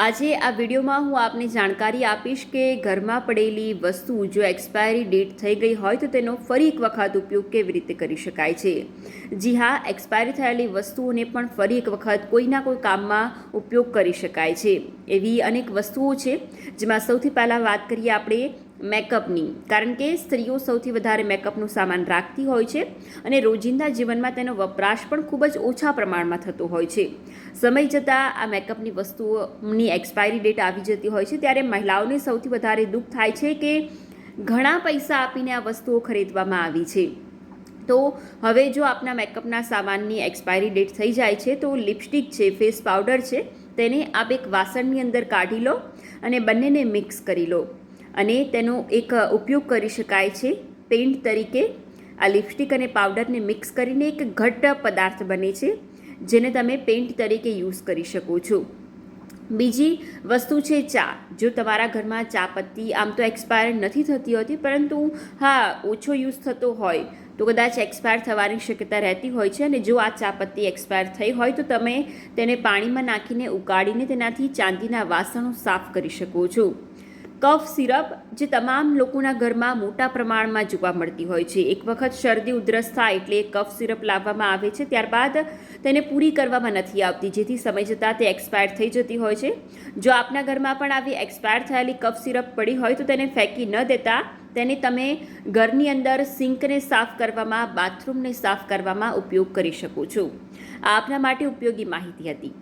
આજે આ વિડીયોમાં હું આપને જાણકારી આપીશ કે ઘરમાં પડેલી વસ્તુ જો એક્સપાયરી ડેટ થઈ ગઈ હોય તો તેનો ફરી એક વખત ઉપયોગ કેવી રીતે કરી શકાય છે। જી હા, એક્સપાયરી થયેલી વસ્તુઓને પણ ફરી એક વખત કોઈના કોઈ કામમાં ઉપયોગ કરી શકાય છે। એવી અનેક વસ્તુઓ છે, જેમાં સૌથી પહેલાં વાત કરીએ આપણે મેકઅપની, કારણ કે સ્ત્રીઓ સૌથી વધારે મેકઅપનું સામાન રાખતી હોય છે અને રોજિંદા જીવનમાં તેનો વપરાશ પણ ખૂબ જ ઓછા પ્રમાણમાં થતો હોય છે। સમય જતાં આ મેકઅપની વસ્તુઓની એક્સપાયરી ડેટ આવી જતી હોય છે, ત્યારે મહિલાઓને સૌથી વધારે દુઃખ થાય છે કે ઘણા પૈસા આપીને આ વસ્તુઓ ખરીદવામાં આવી છે। તો હવે જો આપના મેકઅપના સામાનની એક્સપાયરી ડેટ થઈ જાય છે તો લિપસ્ટિક છે, ફેસ પાવડર છે, તેને આપ એક વાસણની અંદર કાઢી લો અને બંનેને મિક્સ કરી લો અને તેનો એક ઉપયોગ કરી શકાય છે પેઇન્ટ તરીકે। આ લિપસ્ટિક અને પાવડરને મિક્સ કરીને એક ઘટ્ટ પદાર્થ બને છે, જેને તમે પેઇન્ટ તરીકે યુઝ કરી શકો છો। બીજી વસ્તુ છે ચા। જો તમારા ઘરમાં ચા પત્તી આમ તો એક્સપાયર નથી થતી હોતી, પરંતુ હા, ઓછો યુઝ થતો હોય તો કદાચ એક્સપાયર થવાની શક્યતા રહેતી હોય છે, અને જો આ ચા પત્તી એક્સપાયર થઈ હોય તો તમે તેને પાણીમાં નાખીને ઉકાળીને તેનાથી ચાંદીના વાસણો સાફ કરી શકો છો। કફ સિરપ, જે તમામ લોકોના ઘરમાં મોટા પ્રમાણમાં જોવા મળતી હોય છે। એક વખત શરદી ઉધરસ થાય એટલે કફ સિરપ લાવવામાં આવે છે, ત્યારબાદ તેને પૂરી કરવામાં નથી આવતી, જેથી સમય જતાં તે એક્સપાયર થઈ જતી હોય છે। જો આપના ઘરમાં પણ આવી એક્સપાયર થયેલી કફ સિરપ પડી હોય તો તેને ફેંકી ન દેતા તેને તમે ઘરની અંદર સિંકને સાફ કરવામાં, બાથરૂમને સાફ કરવામાં ઉપયોગ કરી શકો છો। આ આપના માટે ઉપયોગી માહિતી હતી।